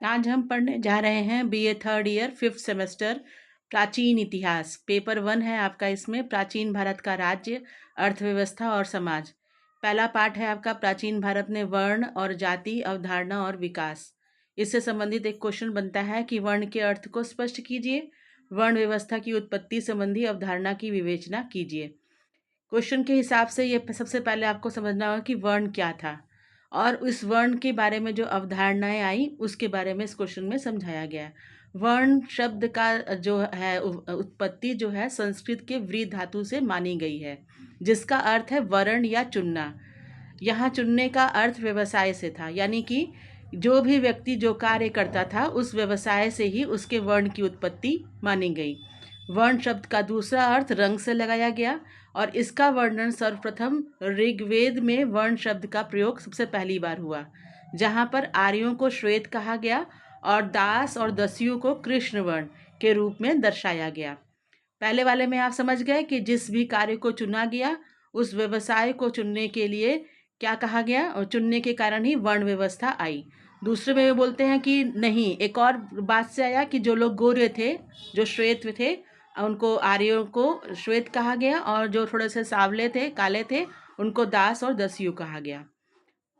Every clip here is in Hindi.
आज हम पढ़ने जा रहे हैं BA third year fifth semester प्राचीन इतिहास। पेपर 1 है आपका। इसमें प्राचीन भारत का राज्य, अर्थव्यवस्था और समाज। पहला पार्ट है आपका प्राचीन भारत में वर्ण और जाति, अवधारणा और विकास। इससे संबंधित एक क्वेश्चन बनता है कि वर्ण के अर्थ को स्पष्ट कीजिए। वर्ण व्यवस्था की उत्पत्ति संबंधी अवधारणा की विवेचना कीजिए। क्वेश्चन के हिसाब से ये सबसे पहले आपको समझना होगा कि वर्ण क्या था और उस वर्ण के बारे में जो अवधारणाएं आई उसके बारे में इस क्वेश्चन में समझाया गया है। वर्ण शब्द का जो है उत्पत्ति जो है संस्कृत के व्री धातु से मानी गई है, जिसका अर्थ है वर्ण या चुनना। यहाँ चुनने का अर्थ व्यवसाय से था, यानी कि जो भी व्यक्ति जो कार्य करता था उस व्यवसाय से ही उसके वर्ण की उत्पत्ति मानी गई। वर्ण शब्द का दूसरा अर्थ रंग से लगाया गया और इसका वर्णन सर्वप्रथम ऋग्वेद में वर्ण शब्द का प्रयोग सबसे पहली बार हुआ, जहाँ पर आर्यों को श्वेत कहा गया और दास और दस्युओं को कृष्ण वर्ण के रूप में दर्शाया गया। पहले वाले में आप समझ गए कि जिस भी कार्य को चुना गया उस व्यवसाय को चुनने के लिए क्या कहा गया और चुनने के कारण ही वर्ण व्यवस्था आई। दूसरे में बोलते हैं कि नहीं, एक और बात से आया कि जो लोग गोरे थे, जो श्वेत थे, उनको आर्यों को श्वेत कहा गया और जो थोड़े से सांवले थे, काले थे, उनको दास और दस्यु कहा गया।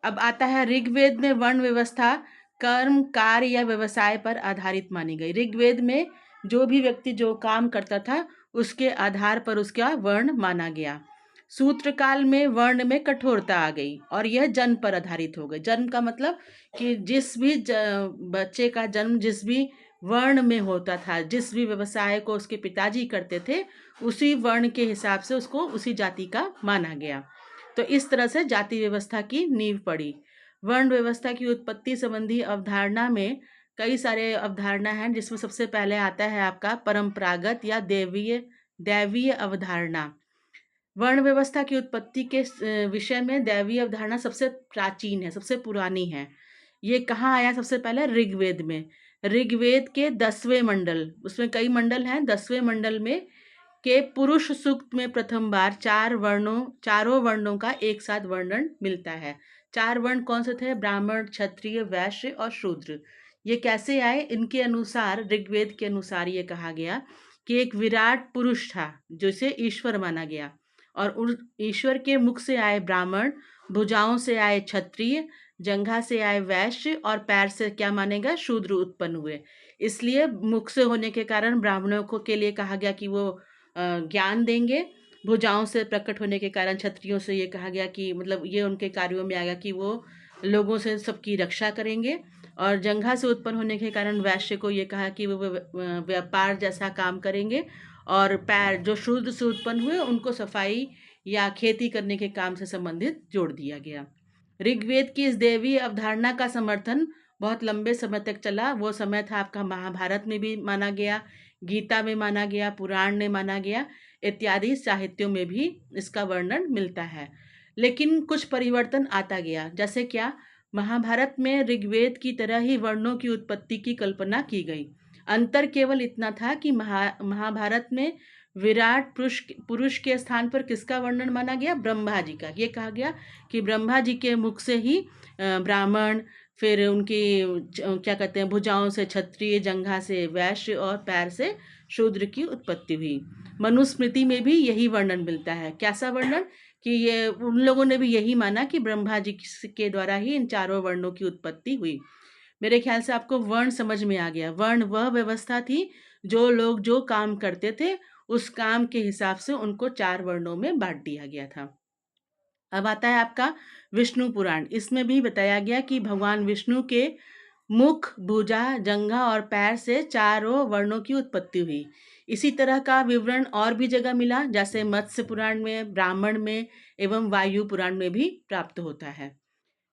अब आता है ऋग्वेद में वर्ण व्यवस्था कर्म, कार्य या व्यवसाय पर आधारित मानी गई। ऋग्वेद में जो भी व्यक्ति जो काम करता था उसके आधार पर उसका वर्ण माना गया। सूत्र काल में वर्ण में कठोरता आ गई और यह जन्म पर आधारित हो गई। जन्म का मतलब कि जिस भी बच्चे का जन्म जिस भी वर्ण में होता था, जिस भी व्यवसाय को उसके पिताजी करते थे, उसी वर्ण के हिसाब से उसको उसी जाति का माना गया। तो इस तरह से जाति व्यवस्था की नींव पड़ी। वर्ण व्यवस्था की उत्पत्ति संबंधी अवधारणा में कई सारे अवधारणा हैं, जिसमें सबसे पहले आता है आपका परंपरागत या दैवीय दैवीय अवधारणा। वर्ण व्यवस्था की उत्पत्ति के विषय में दैवीय अवधारणा सबसे प्राचीन है, सबसे पुरानी है। ये कहाँ आया? सबसे पहले ऋग्वेद में। ऋग्वेद के 10वें मंडल, उसमें कई मंडल हैं, 10वें मंडल में के पुरुष सूक्त में प्रथम बार चारों वर्णों का एक साथ वर्णन मिलता है। 4 वर्ण कौन से थे? ब्राह्मण, क्षत्रिय, वैश्य और शूद्र। ये कैसे आए? इनके अनुसार, ऋग्वेद के अनुसार ये कहा गया कि एक विराट पुरुष था जिसे ईश्वर माना गया और उस ईश्वर के मुख से आए ब्राह्मण, भुजाओं से आए क्षत्रिय, जंघा से आए वैश्य और पैर से क्या मानेगा? शूद्र उत्पन्न हुए। इसलिए मुख से होने के कारण ब्राह्मणों को के लिए कहा गया कि वो ज्ञान देंगे। भुजाओं से प्रकट होने के कारण क्षत्रियों से ये कहा गया कि मतलब ये उनके कार्यों में आएगा कि वो लोगों से सबकी रक्षा करेंगे। और जंघा से उत्पन्न होने के कारण वैश्य को ये कहा कि वो व्यापार जैसा काम करेंगे। और पैर जो शूद्र से उत्पन्न हुए उनको सफाई या खेती करने के काम से संबंधित जोड़ दिया गया। ऋग्वेद की इस देवी अवधारणा का समर्थन बहुत लंबे समय तक चला। वो समय था आपका महाभारत में भी माना गया, गीता में माना गया, पुराण में माना गया, इत्यादि साहित्यों में भी इसका वर्णन मिलता है। लेकिन कुछ परिवर्तन आता गया। जैसे क्या? महाभारत में ऋग्वेद की तरह ही वर्णों की उत्पत्ति की कल्पना की गई। अंतर केवल इतना था कि महाभारत में विराट पुरुष के स्थान पर किसका वर्णन माना गया? ब्रह्मा जी का। ये कहा गया कि ब्रह्मा जी के मुख से ही ब्राह्मण, फिर उनकी क्या कहते हैं, भुजाओं से क्षत्रिय, जंघा से वैश्य और पैर से शूद्र की उत्पत्ति हुई। मनुस्मृति में भी यही वर्णन मिलता है। कैसा वर्णन? कि ये उन लोगों ने भी यही माना कि ब्रह्मा जी के द्वारा ही इन चारों वर्णों की उत्पत्ति हुई। मेरे ख्याल से आपको वर्ण समझ में आ गया। वर्ण वह व्यवस्था थी जो लोग जो काम करते थे उस काम के हिसाब से उनको 4 वर्णों में बांट दिया गया था। अब आता है आपका विष्णु पुराण। इसमें भी बताया गया कि भगवान विष्णु के मुख, भुजा, जंघा और पैर से चारों वर्णों की उत्पत्ति हुई। इसी तरह का विवरण और भी जगह मिला, जैसे मत्स्य पुराण में, ब्राह्मण में एवं वायु पुराण में भी प्राप्त होता है।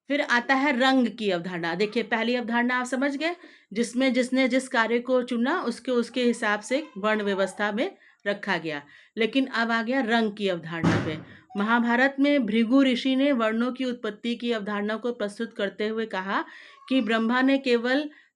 फिर आता है रंग की अवधारणा। देखिए, पहली अवधारणा आप समझ गए, जिसमें जिसने जिस कार्य को चुना उसके उसके हिसाब से वर्ण व्यवस्था में रखा गया। लेकिन अब आ गया रंग की अवधारणा पे। महाभारत में भृगु ऋषि ने वर्णों की उत्पत्ति की अवधारणा को प्रस्तुत करते हुए कहा कि ब्रह्मा ने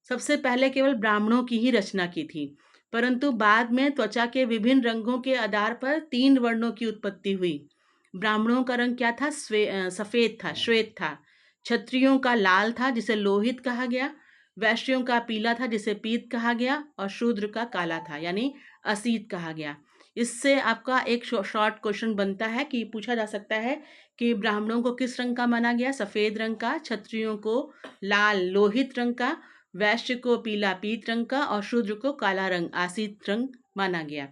सबसे पहले केवल ब्राह्मणों की ही रचना की थी, परंतु बाद में त्वचा के विभिन्न रंगों के आधार पर 3 वर्णों की उत्पत्ति हुई। ब्राह्मणों का रंग क्या था? सफेद था, श्वेत था। क्षत्रियों का लाल था, जिसे लोहित कहा गया। वैश्यों का पीला था जिसे पीत कहा गया, और शूद्र का काला था यानी असीत कहा गया। इससे आपका एक शॉर्ट क्वेश्चन बनता है कि पूछा जा सकता है कि ब्राह्मणों को किस रंग का माना गया? सफ़ेद रंग का, क्षत्रियों को लाल लोहित रंग का, वैश्य को पीला पीत रंग का और शूद्र को काला रंग आसित रंग माना गया।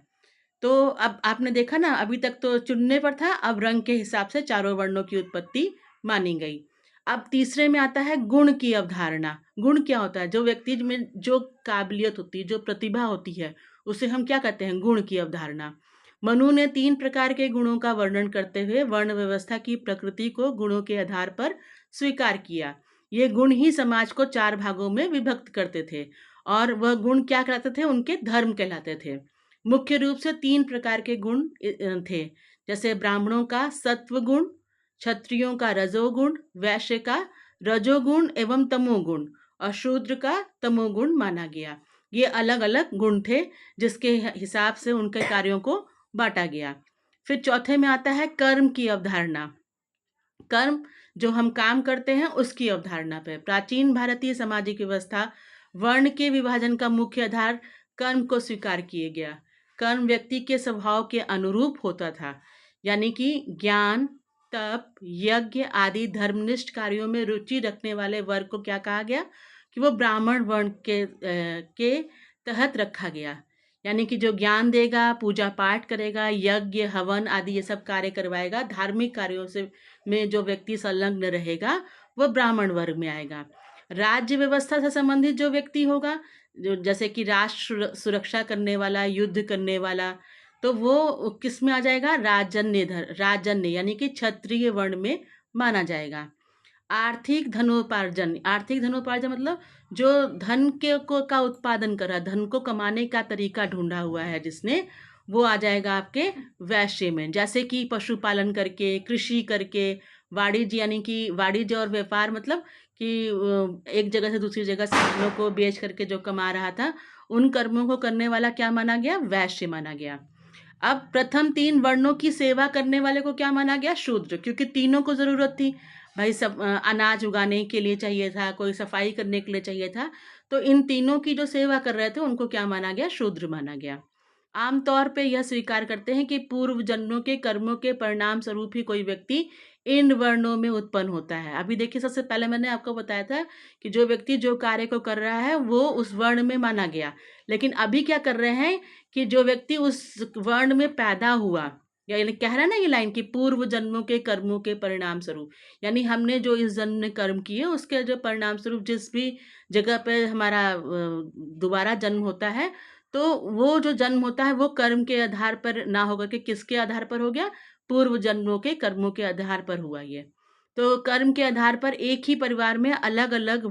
तो अब आपने देखा ना, अभी तक तो चुनने पर था, अब रंग के हिसाब से चारों वर्णों की उत्पत्ति मानी गई। अब तीसरे में आता है गुण की अवधारणा। गुण क्या होता है? जो व्यक्ति में जो काबिलियत होती है, जो प्रतिभा होती है, उसे हम क्या कहते हैं? गुण की अवधारणा। मनु ने 3 प्रकार के गुणों का वर्णन करते हुए वर्ण व्यवस्था की प्रकृति को गुणों के आधार पर स्वीकार किया। ये गुण ही समाज को 4 भागों में विभक्त करते थे, और वह गुण क्या कहलाते थे? उनके धर्म कहलाते थे। मुख्य रूप से 3 प्रकार के गुण थे, जैसे ब्राह्मणों का सत्व गुण, क्षत्रियों का रजोगुण, वैश्य का रजोगुण एवं तमोगुण और शूद्र का तमोगुण माना गया। ये अलग अलग गुण थे जिसके हिसाब से उनके कार्यों को बांटा गया। फिर चौथे में आता है कर्म की अवधारणा। कर्म जो हम काम करते हैं उसकी अवधारणा पे प्राचीन भारतीय सामाजिक व्यवस्था वर्ण के विभाजन का मुख्य आधार कर्म को स्वीकार किया गया। कर्म व्यक्ति के स्वभाव के अनुरूप होता था, यानी कि ज्ञान, तप, यज्ञ आदि धर्मनिष्ठ कार्यों में रुचि रखने वाले वर्ग को क्या कहा गया? कि वो ब्राह्मण वर्ण के तहत रखा गया। यानी कि जो ज्ञान देगा, पूजा पाठ करेगा, यज्ञ हवन आदि ये सब कार्य करवाएगा, धार्मिक कार्यों से में जो व्यक्ति संलग्न रहेगा वह ब्राह्मण वर्ग में आएगा। राज्य व्यवस्था से संबंधित जो व्यक्ति होगा, जो जैसे कि राष्ट्र सुरक्षा करने वाला, युद्ध करने वाला, तो वो किस में आ जाएगा? राजन्य यानी कि क्षत्रिय वर्ण में माना जाएगा। आर्थिक धनोपार्जन मतलब जो धन के को का उत्पादन कर रहा है, धन को कमाने का तरीका ढूंढा हुआ है जिसने, वो आ जाएगा आपके वैश्य में। जैसे कि पशुपालन करके, कृषि करके, वाणिज्य यानी कि वाणिज्य और व्यापार मतलब कि एक जगह से दूसरी जगह सामानों को बेच करके जो कमा रहा था, उन कर्मों को करने वाला क्या माना गया? वैश्य माना गया। अब प्रथम 3 वर्णों की सेवा करने वाले को क्या माना गया? शूद्र, क्योंकि तीनों को ज़रूरत थी। भाई सब अनाज उगाने के लिए चाहिए था, कोई सफाई करने के लिए चाहिए था, तो इन तीनों की जो सेवा कर रहे थे उनको क्या माना गया? शूद्र माना गया। आमतौर पे यह स्वीकार करते हैं कि पूर्व जन्मों के कर्मों के परिणाम स्वरूप ही कोई व्यक्ति इन वर्णों में उत्पन्न होता है। अभी देखिए, सबसे पहले मैंने आपको बताया था कि जो व्यक्ति जो कार्य को कर रहा है वो उस वर्ण में माना गया, लेकिन अभी क्या कर रहे हैं कि जो व्यक्ति उस वर्ण में पैदा हुआ, यानी कह रहा है ना ये लाइन कि पूर्व जन्मों के कर्मों के परिणाम स्वरूप, यानी हमने जो इस जन्म में कर्म किए उसके जो परिणाम स्वरूप जिस भी जगह पे हमारा दोबारा जन्म होता है, तो वो जो जन्म होता है वो कर्म के आधार पर ना होकर के किसके आधार पर हो गया? पूर्व जन्मों के कर्मों के आधार पर हुआ ये। तो कर्म के आधार पर एक ही परिवार में अलग अलग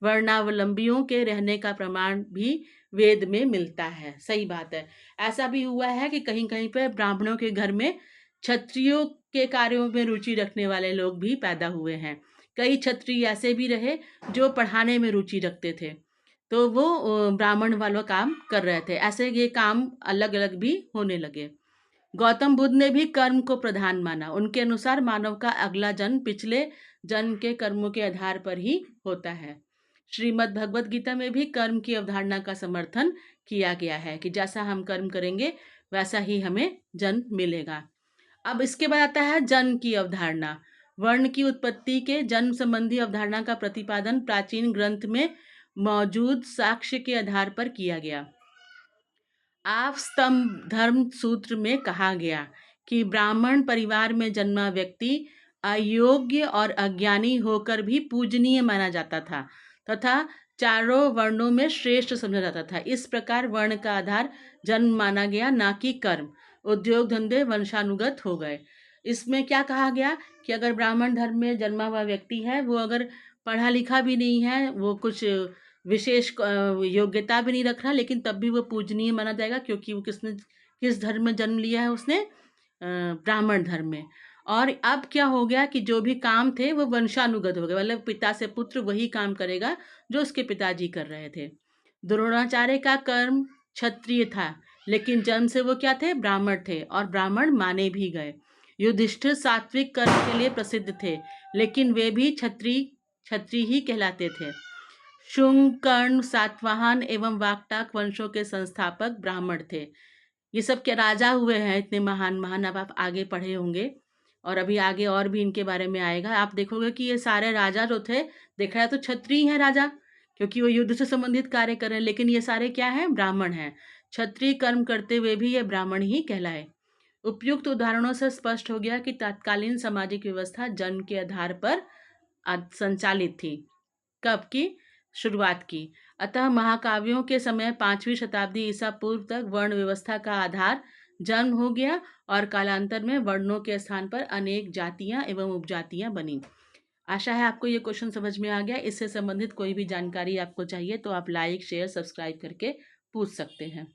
वर्णावलंबियों के रहने का प्रमाण भी वेद में मिलता है। सही बात है। ऐसा भी हुआ है कि कहीं कहीं पे ब्राह्मणों के घर में क्षत्रियों के कार्यों में रुचि रखने वाले लोग भी पैदा हुए हैं। कई क्षत्रिय ऐसे भी रहे जो पढ़ाने में रुचि रखते थे, तो वो ब्राह्मण वाला काम कर रहे थे। ऐसे ये काम अलग अलग भी होने लगे। गौतम बुद्ध ने भी कर्म को प्रधान माना। उनके अनुसार मानव का अगला जन्म पिछले जन्म के कर्मों के आधार पर ही होता है। श्रीमद् भगवत गीता में भी कर्म की अवधारणा का समर्थन किया गया है कि जैसा हम कर्म करेंगे वैसा ही हमें जन्म मिलेगा। अब इसके बाद आता है जन्म की अवधारणा। वर्ण की उत्पत्ति के जन्म संबंधी अवधारणा का प्रतिपादन प्राचीन ग्रंथ में मौजूद साक्ष्य के आधार पर किया गया। आप स्तंभ धर्म सूत्र में कहा गया कि ब्राह्मण परिवार में जन्मा व्यक्ति अयोग्य और अज्ञानी होकर भी पूजनीय माना जाता था तथा चारों वर्णों में श्रेष्ठ समझा जाता था। इस प्रकार वर्ण का आधार जन्म माना गया, ना कि कर्म। उद्योग धंधे वंशानुगत हो गए। इसमें क्या कहा गया कि अगर ब्राह्मण धर्म में जन्मा हुआ व्यक्ति है, वो अगर पढ़ा लिखा भी नहीं है, वो कुछ विशेष योग्यता भी नहीं रख रहा, लेकिन तब भी वो पूजनीय माना जाएगा, क्योंकि वो किस धर्म में जन्म लिया है? उसने ब्राह्मण धर्म में। और अब क्या हो गया कि जो भी काम थे वो वंशानुगत हो गए, मतलब पिता से पुत्र वही काम करेगा जो उसके पिताजी कर रहे थे। द्रोणाचार्य का कर्म क्षत्रिय था, लेकिन जन्म से वो क्या थे? ब्राह्मण थे, और ब्राह्मण माने भी गए। युधिष्ठिर सात्विक कर्म के लिए प्रसिद्ध थे, लेकिन वे भी क्षत्रिय ही कहलाते थे। शुंग, कर्ण, सातवाहन एवं वाकटाक वंशों के संस्थापक ब्राह्मण थे। ये सब क्या राजा हुए हैं इतने महान महान। अब आप आगे पढ़े होंगे और अभी आगे और भी इनके बारे में आएगा। आप देखोगे कि ये सारे राजा जो थे, देखा जाए तो क्षत्रिय हैं राजा, क्योंकि वो युद्ध से संबंधित कार्य कर रहे हैं, लेकिन ये सारे क्या हैं, ब्राह्मण हैं। क्षत्रिय कर्म करते हुए भी ये ब्राह्मण ही कहलाए। उपयुक्त उदाहरणों से स्पष्ट हो गया कि तत्कालीन सामाजिक व्यवस्था जन्म के आधार पर संचालित थी। कब की शुरुआत की। अतः महाकाव्यों के समय 5वीं शताब्दी ईसा पूर्व तक वर्ण व्यवस्था का आधार जन्म हो गया और कालांतर में वर्णों के स्थान पर अनेक जातियां एवं उपजातियां बनी। आशा है आपको ये क्वेश्चन समझ में आ गया। इससे संबंधित कोई भी जानकारी आपको चाहिए तो आप लाइक शेयर सब्सक्राइब करके पूछ सकते हैं।